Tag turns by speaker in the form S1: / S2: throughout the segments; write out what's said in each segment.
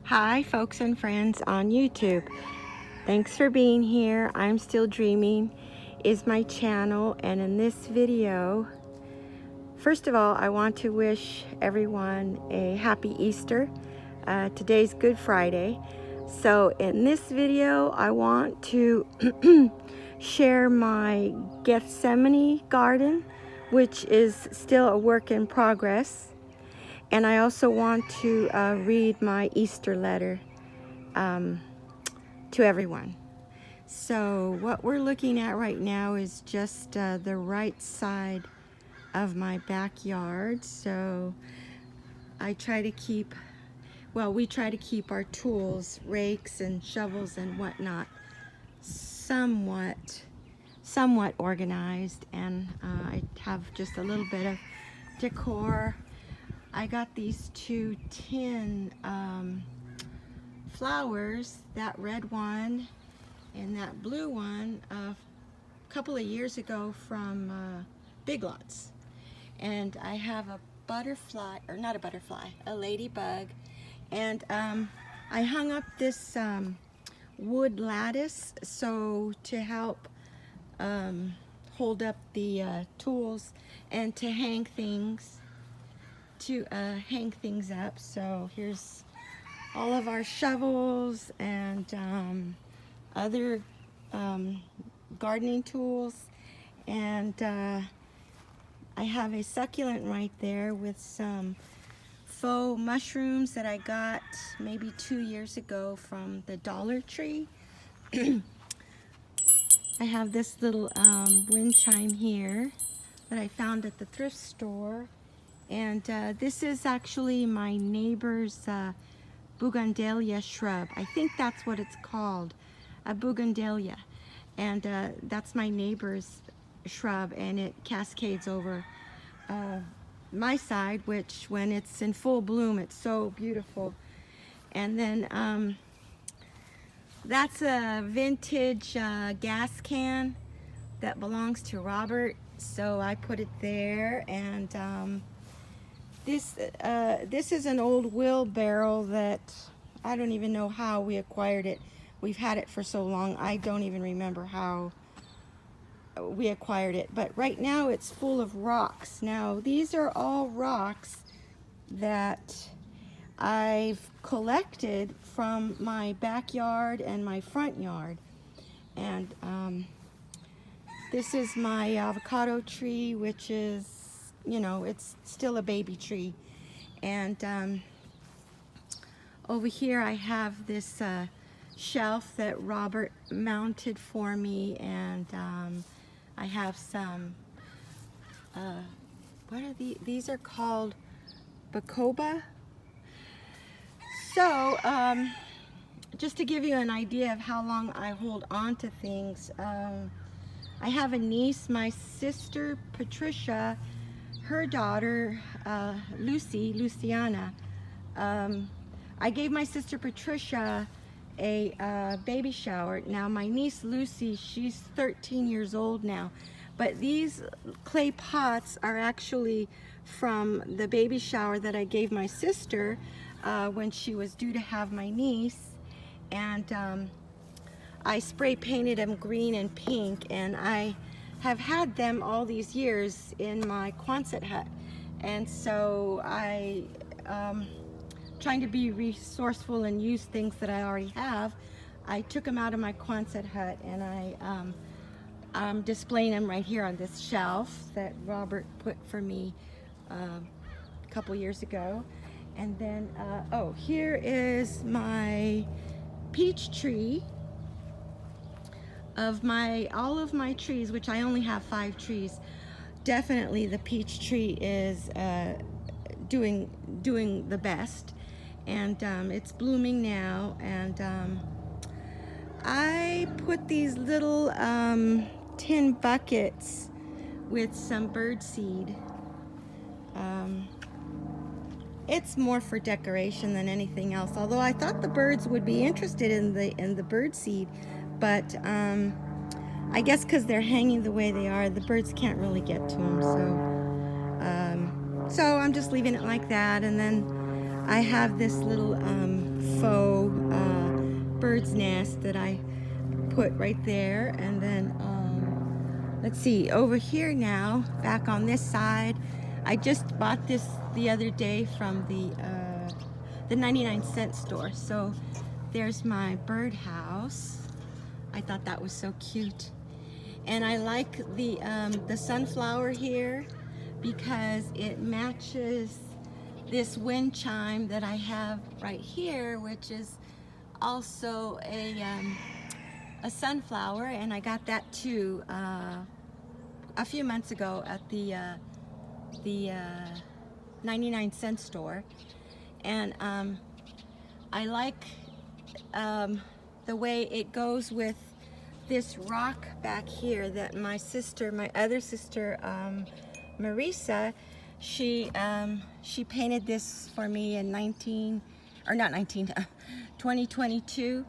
S1: Hi folks and friends on YouTube. Thanks for being here. I'm Still Dreaming is my channel, and in this video, first of all, I want to wish everyone a happy Easter. Today's Good Friday. So in this video, I want to share my Gethsemane garden, which is still a work in progress. And I also want to read my Easter letter to everyone. So what we're looking at right now is just the right side of my backyard. So I try to keep, we try to keep our tools, rakes and shovels and whatnot, somewhat organized. And I have just a little bit of decor. I got these two tin flowers, that red one and that blue one, a couple of years ago from Big Lots. And I have a butterfly, or not a butterfly, a ladybug. And I hung up this wood lattice so to help hold up the tools and to hang things up. So here's all of our shovels and other gardening tools, and I have a succulent right there with some faux mushrooms that I got maybe 2 years ago from the Dollar Tree. I have this little wind chime here that I found at the thrift store, and this is actually my neighbor's bougainvillea shrub. I think that's what it's called, a bougainvillea. And that's my neighbor's shrub, and it cascades over my side, which when it's in full bloom, it's so beautiful. And then that's a vintage gas can that belongs to Robert, so I put it there. And this is an old wheelbarrow that I don't even know how we acquired it. We've had it for so long, I don't even remember how we acquired it. But right now it's full of rocks. Now these are all rocks that I've collected from my backyard and my front yard. And this is my avocado tree, which is, you know, it's still a baby tree. And over here I have this shelf that Robert mounted for me, and I have some, what are these are called bacoba. So just to give you an idea of how long I hold on to things, I have a niece, my sister Patricia, her daughter Luciana. I gave my sister Patricia a baby shower. Now my niece Lucy, she's 13 years old now, but these clay pots are actually from the baby shower that I gave my sister when she was due to have my niece. And I spray painted them green and pink, and I have had them all these years in my Quonset hut. And so I trying to be resourceful and use things that I already have. I took them out of my Quonset hut, and I'm displaying them right here on this shelf that Robert put for me a couple years ago. And then oh, here is my peach tree. Of all of my trees, which I only have 5 trees, definitely the peach tree is doing the best. And it's blooming now. And I put these little tin buckets with some bird seed. It's more for decoration than anything else, although I thought the birds would be interested in the bird seed. But I guess because they're hanging the way they are, the birds can't really get to them. So I'm just leaving it like that. And then I have this little faux bird's nest that I put right there. And then let's see, over here now, back on this side, I just bought this the other day from the 99-cent store. So there's my birdhouse. I thought that was so cute. And I like the sunflower here because it matches this wind chime that I have right here, which is also a sunflower, and I got that too a few months ago at the 99-cent store. And I like the way it goes with this rock back here that my other sister, Marisa, she painted this for me in 2022,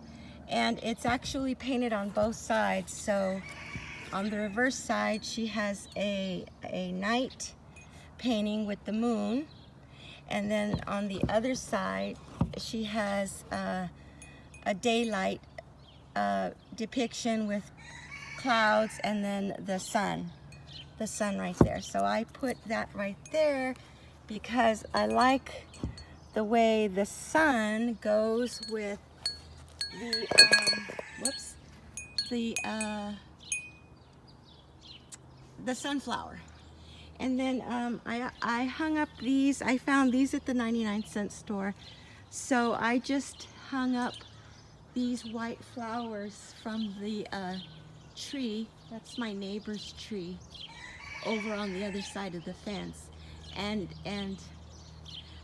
S1: and it's actually painted on both sides. So on the reverse side, she has a night painting with the moon, and then on the other side, she has a daylight depiction with clouds and then the sun right there. So I put that right there because I like the way the sun goes with the sunflower. And then I hung up these. I found these at the 99-cent store. So I just hung up these white flowers from the tree. That's my neighbor's tree over on the other side of the fence. And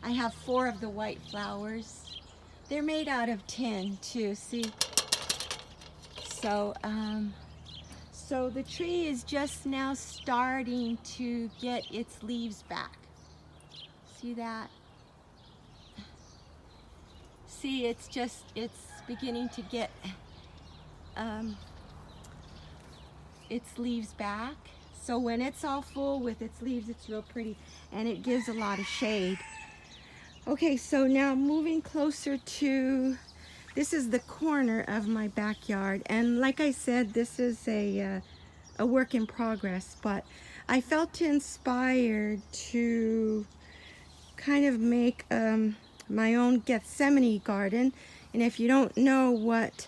S1: I have 4 of the white flowers. They're made out of tin too, see? So so the tree is just now starting to get its leaves back. See that? See, it's beginning to get its leaves back. So when it's all full with its leaves, it's real pretty, and it gives a lot of shade. Okay, so now moving closer to, this is the corner of my backyard, and like I said, this is a work in progress, but I felt inspired to kind of make my own Gethsemane garden. And if you don't know what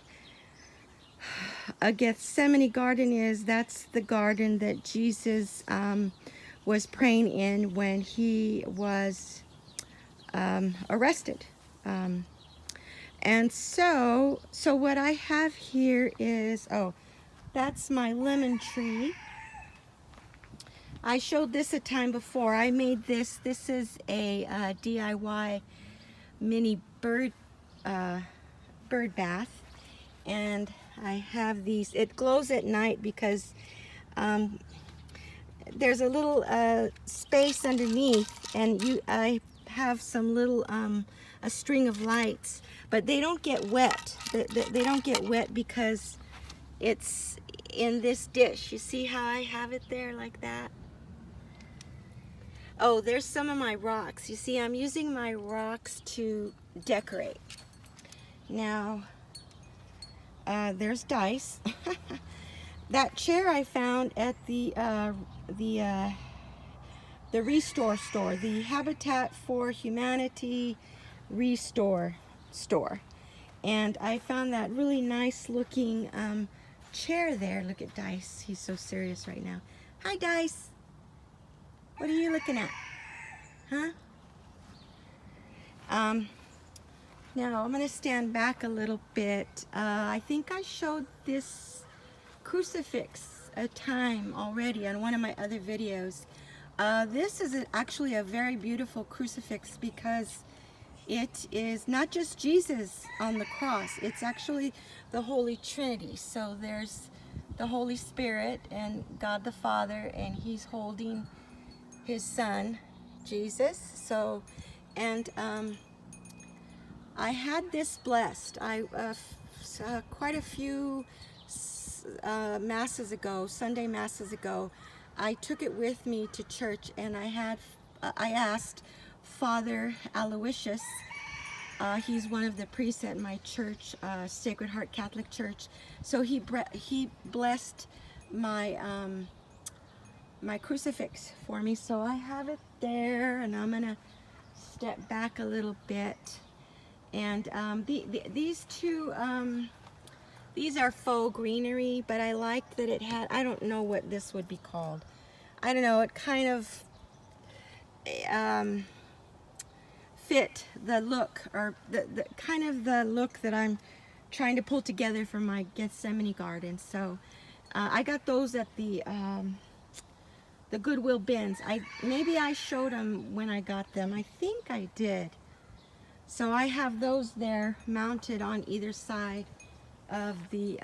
S1: a Gethsemane garden is, that's the garden that Jesus was praying in when he was arrested. And so what I have here is, that's my lemon tree. I showed this a time before. I made this. This is a DIY mini bird bath, and I have these. It glows at night because there's a little space underneath, and I have some little a string of lights, but they don't get wet. They don't get wet because it's in this dish. You see how I have it there like that? Oh, there's some of my rocks. You see, I'm using my rocks to decorate. Now, there's dice. That chair I found at the Restore store, the Habitat for Humanity Restore store. And I found that really nice looking chair there. Look at Dice. He's so serious right now. Hi, Dice. What are you looking at? Huh? Now I'm going to stand back a little bit. I think I showed this crucifix a time already on one of my other videos. This is actually a very beautiful crucifix because it is not just Jesus on the cross, it's actually the Holy Trinity. So there's the Holy Spirit and God the Father, and he's holding his son Jesus. So, and I had this blessed. I quite a few masses ago, Sunday masses ago, I took it with me to church, and I asked Father Aloysius He's one of the priests at my church, Sacred Heart Catholic Church. So he blessed my my crucifix for me. So I have it there, and I'm gonna step back a little bit. And these two, these are faux greenery, but I liked that it had, I don't know what this would be called. I don't know, it kind of fit the look, or the kind of the look that I'm trying to pull together for my Gethsemane garden. So I got those at the Goodwill bins. Maybe I showed them when I got them. I think I did. So I have those there mounted on either side of the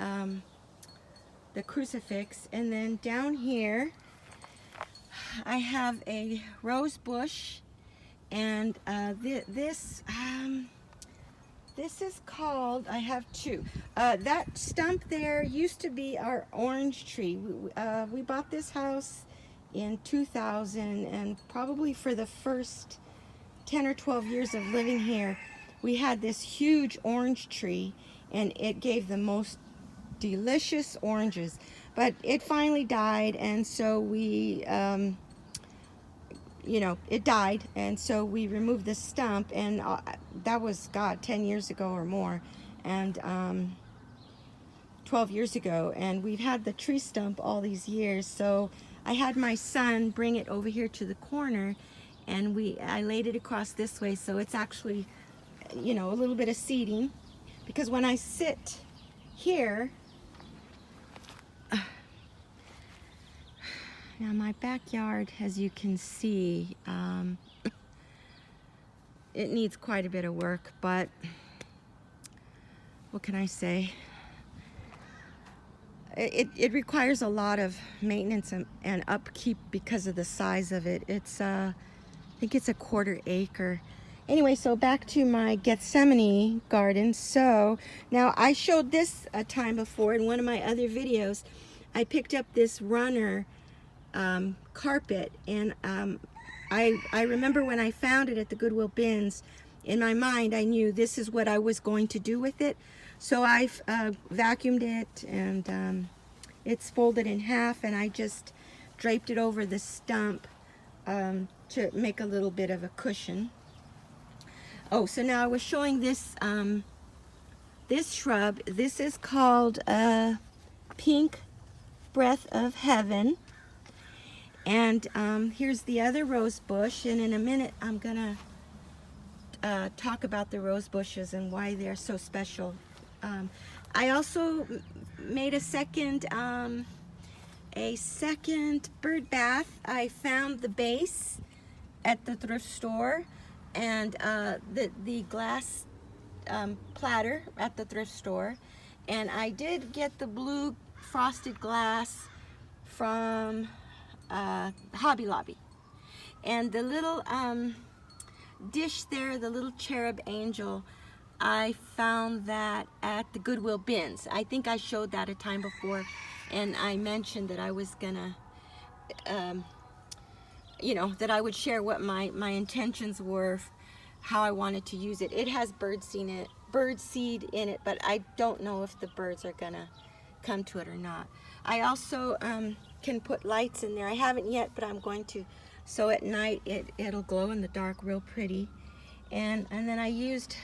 S1: crucifix. And then down here I have a rose bush, and this is called, I have two. That stump there used to be our orange tree. We bought this house in 2000, and probably for the first 10 or 12 years of living here, we had this huge orange tree, and it gave the most delicious oranges. But it finally died, and so we, you know, it died, and so we removed the stump, and that was, God, 10 years ago or more, and 12 years ago, and we've had the tree stump all these years. So I had my son bring it over here to the corner, and I laid it across this way, so it's actually, you know, a little bit of seating, because when I sit here, now my backyard, as you can see, it needs quite a bit of work, but what can I say? It requires a lot of maintenance and upkeep because of the size of it. It's I think it's a 1/4 acre. Anyway, so back to my Gethsemane garden. So now I showed this a time before in one of my other videos. I picked up this runner carpet, and I remember when I found it at the Goodwill bins, in my mind I knew this is what I was going to do with it. So I've vacuumed it, and it's folded in half, and I just draped it over the stump to make a little bit of a cushion. Oh, so now I was showing this this shrub. This is called Pink Breath of Heaven. And here's the other rose bush, and in a minute I'm gonna talk about the rose bushes and why they're so special. I also made a second bird bath. I found the base at the thrift store, and the glass platter at the thrift store, and I did get the blue frosted glass from Hobby Lobby, and the little dish there, the little cherub angel, I found that at the Goodwill bins. I think I showed that a time before, and I mentioned that I was gonna you know, that I would share what my intentions were, how I wanted to use it. It has bird seed in it, but I don't know if the birds are gonna come to it or not. I also can put lights in there. I haven't yet, but I'm going to. So at night it'll glow in the dark real pretty. And then I used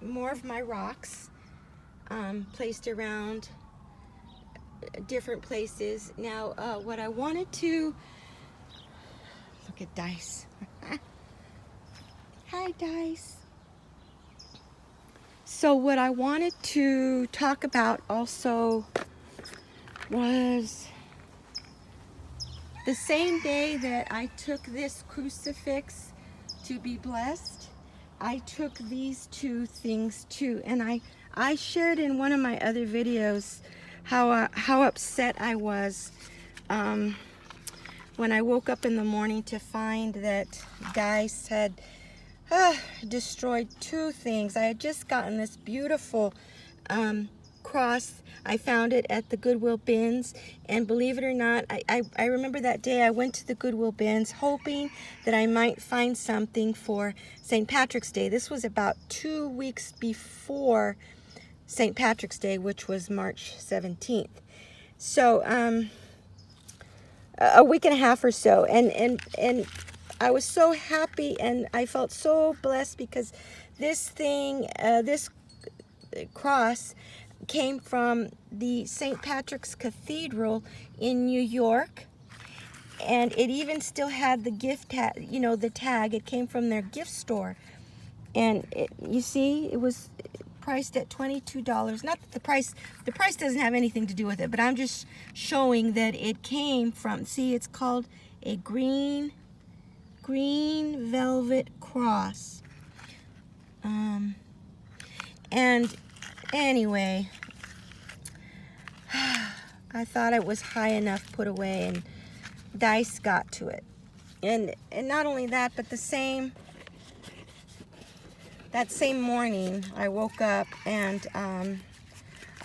S1: more of my rocks placed around different places. Now what I wanted to, look at Dice. Hi, Dice. So what I wanted to talk about also was the same day that I took this crucifix to be blessed, I took these two things too. And I shared in one of my other videos how upset I was when I woke up in the morning to find that Dice had destroyed two things. I had just gotten this beautiful cross, I found it at the Goodwill bins, and believe it or not, I remember that day I went to the Goodwill bins hoping that I might find something for St. Patrick's Day. This was about 2 weeks before St. Patrick's Day, which was March 17th. So, a week and a half or so, and I was so happy, and I felt so blessed because this thing, this cross came from the St. Patrick's Cathedral in New York, and it even still had the gift tag, you know, the tag. It came from their gift store, and you see, it was priced at $22. Not that the price doesn't have anything to do with it, but I'm just showing that it came from, see, it's called a green velvet cross. And anyway, I thought it was high enough put away, and Dice got to it. And not only that, but that same morning I woke up, and I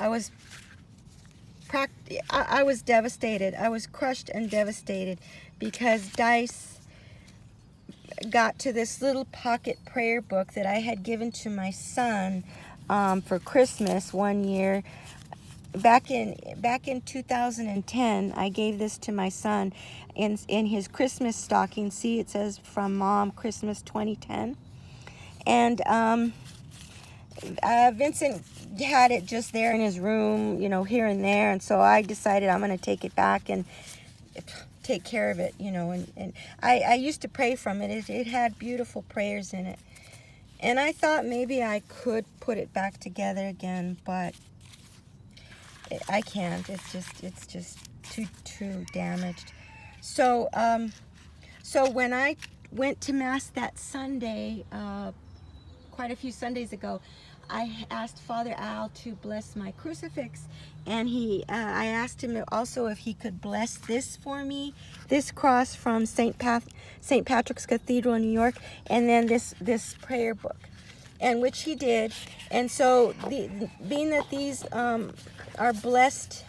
S1: was devastated. I was crushed and devastated because Dice got to this little pocket prayer book that I had given to my son for Christmas one year. Back in 2010, I gave this to my son in his Christmas stocking. See, it says from Mom, Christmas 2010. And Vincent had it just there in his room, you know, here and there. And so I decided I'm going to take it back and take care of it, you know. And I used to pray from it. It had beautiful prayers in it. And I thought maybe I could put it back together again, but I can't. It's just too damaged. So so when I went to Mass that Sunday, quite a few Sundays ago, I asked Father Al to bless my crucifix, and I asked him also if he could bless this for me, this cross from St. Patrick's Cathedral in New York, and then this prayer book, and which he did. And so being that these are blessed,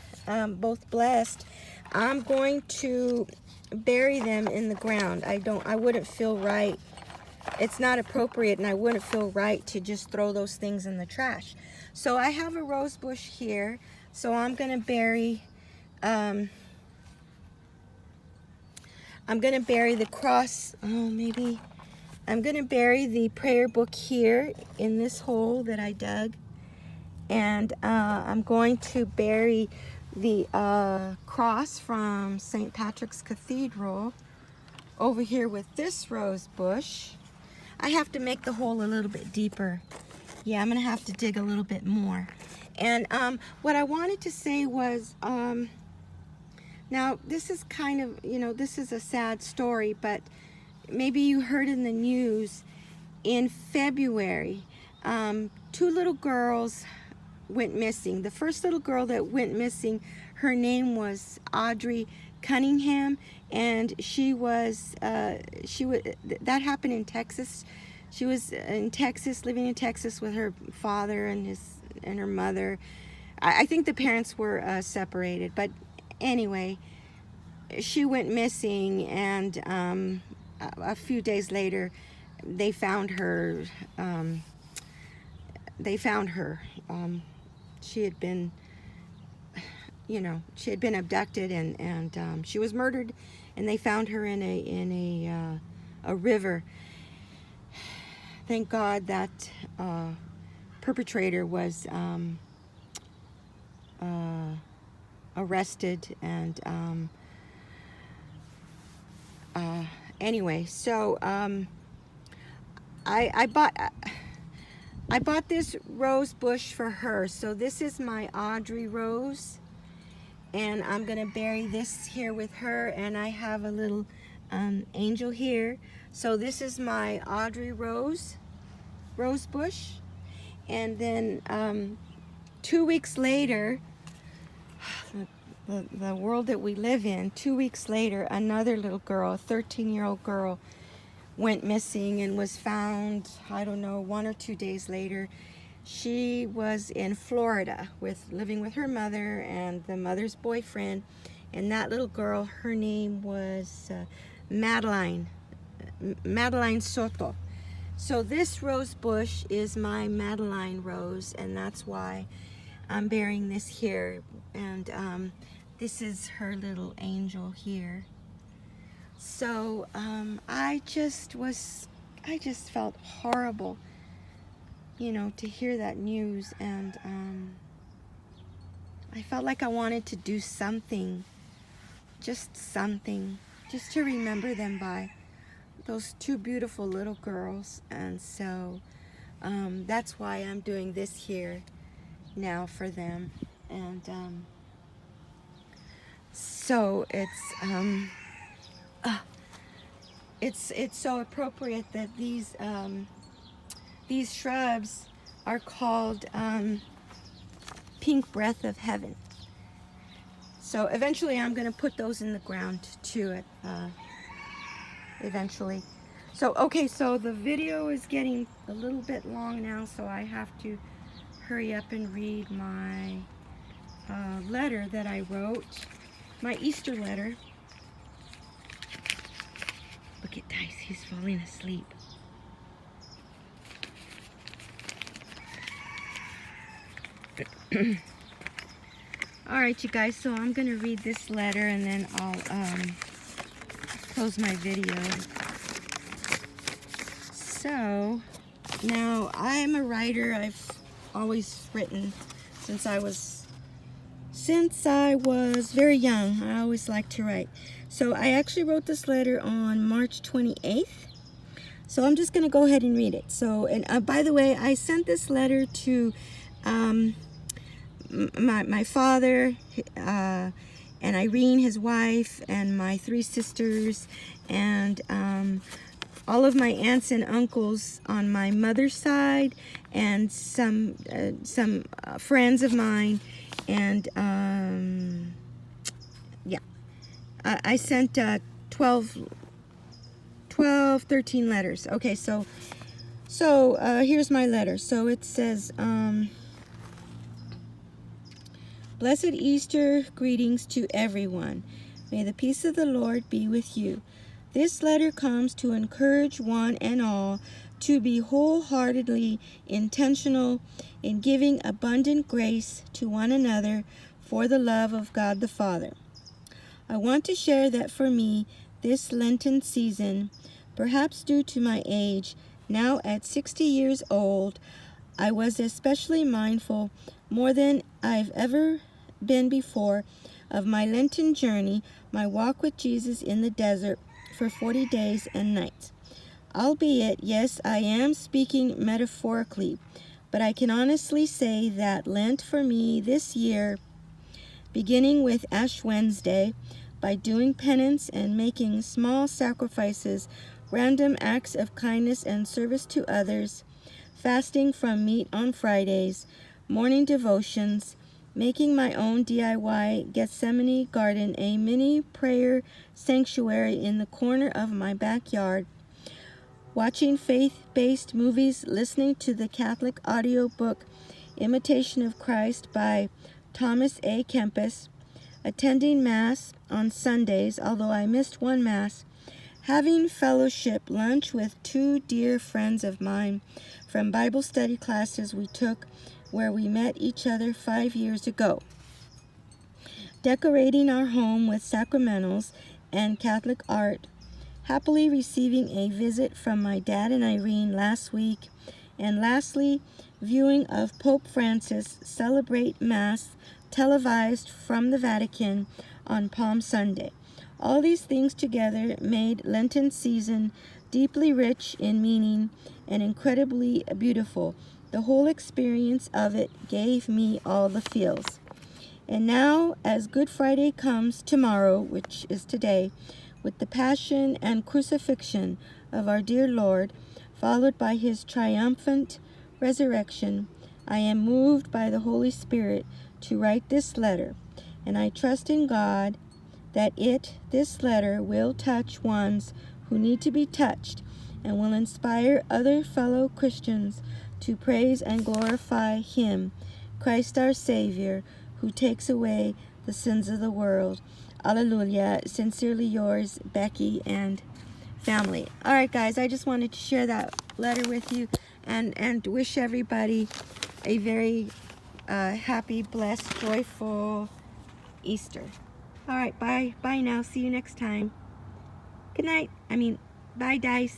S1: both blessed, I'm going to bury them in the ground. I wouldn't feel right. It's not appropriate, and I wouldn't feel right to just throw those things in the trash. So I have a rose bush here, so I'm going to bury the cross. Maybe I'm going to bury the prayer book here in this hole that I dug, and I'm going to bury the cross from St. Patrick's Cathedral over here with this rose bush. I have to make the hole a little bit deeper. Yeah, I'm going to have to dig a little bit more. And what I wanted to say was, now this is kind of, you know, this is a sad story, but maybe you heard in the news in February, 2 little girls went missing. The first little girl that went missing, her name was Audrey Cunningham, and that happened in Texas. She was in Texas, living in Texas with her father and her mother. I think the parents were separated, but anyway, she went missing, and a few days later, they found her. She had been, you know, she had been abducted, and she was murdered, and they found her in a river. Thank God that perpetrator was arrested, and anyway, so I bought this rose bush for her. So this is my Audrey rose, and I'm gonna bury this here with her, and I have a little angel here. So this is my Audrey rose bush, and then 2 weeks later, the world that we live in, 2 weeks later, another little girl, a 13-year-old girl, went missing and was found, I don't know, 1 or 2 days later. She was in Florida living with her mother and the mother's boyfriend, and that little girl, her name was Madeline Soto. So this rose bush is my Madeline rose, and that's why I'm bearing this here. And this is her little angel here. So I just felt horrible, you know, to hear that news, and I felt like I wanted to do something, just to remember them by, those two beautiful little girls. And so that's why I'm doing this here now for them. And so it's so appropriate that these shrubs are called pink breath of heaven. So eventually I'm going to put those in the ground too, eventually. So okay, so the video is getting a little bit long now, so I have to hurry up and read my letter that I wrote, my Easter letter. Look at Dice, he's falling asleep. Alright, you guys, so I'm going to read this letter and then I'll close my video. So, now I'm a writer. I've always written since I was very young. I always liked to write. So I actually wrote this letter on March 28th. So I'm just going to go ahead and read it. So, and by the way, I sent this letter to my father and Irene, his wife, and my 3 sisters, and all of my aunts and uncles on my mother's side, and some friends of mine, and yeah, I sent 13 letters. Okay, so here's my letter. So it says, Blessed Easter greetings to everyone. May the peace of the Lord be with you. This letter comes to encourage one and all to be wholeheartedly intentional in giving abundant grace to one another for the love of God the Father. I want to share that for me, this Lenten season, perhaps due to my age, now at 60 years old, I was especially mindful, more than I've ever been before, of my Lenten journey, my walk with Jesus in the desert for 40 days and nights. Albeit, yes, I am speaking metaphorically, but I can honestly say that Lent for me this year, beginning with Ash Wednesday, by doing penance and making small sacrifices, random acts of kindness and service to others, fasting from meat on Fridays, morning devotions, making my own DIY Gethsemane garden a mini prayer sanctuary in the corner of my backyard, watching faith-based movies, listening to the Catholic audiobook Imitation of Christ by Thomas A. Kempis, attending Mass on Sundays, although I missed one Mass, having fellowship lunch with 2 dear friends of mine from Bible study classes we took where we met each other 5 years ago, decorating our home with sacramentals and Catholic art, happily receiving a visit from my dad and Irene last week, and lastly, viewing of Pope Francis celebrate Mass televised from the Vatican on Palm Sunday. All these things together made Lenten season deeply rich in meaning and incredibly beautiful. The whole experience of it gave me all the feels. And now, as Good Friday comes tomorrow, which is today, with the Passion and Crucifixion of our dear Lord, followed by his triumphant resurrection, I am moved by the Holy Spirit to write this letter, and I trust in God that this letter, will touch ones who need to be touched, and will inspire other fellow Christians to praise and glorify Him, Christ our Savior, who takes away the sins of the world. Alleluia. Sincerely yours, Becky and family. All right, guys, I just wanted to share that letter with you and wish everybody a very happy, blessed, joyful Easter. All right, bye now. See you next time. Good night. Bye, Dice.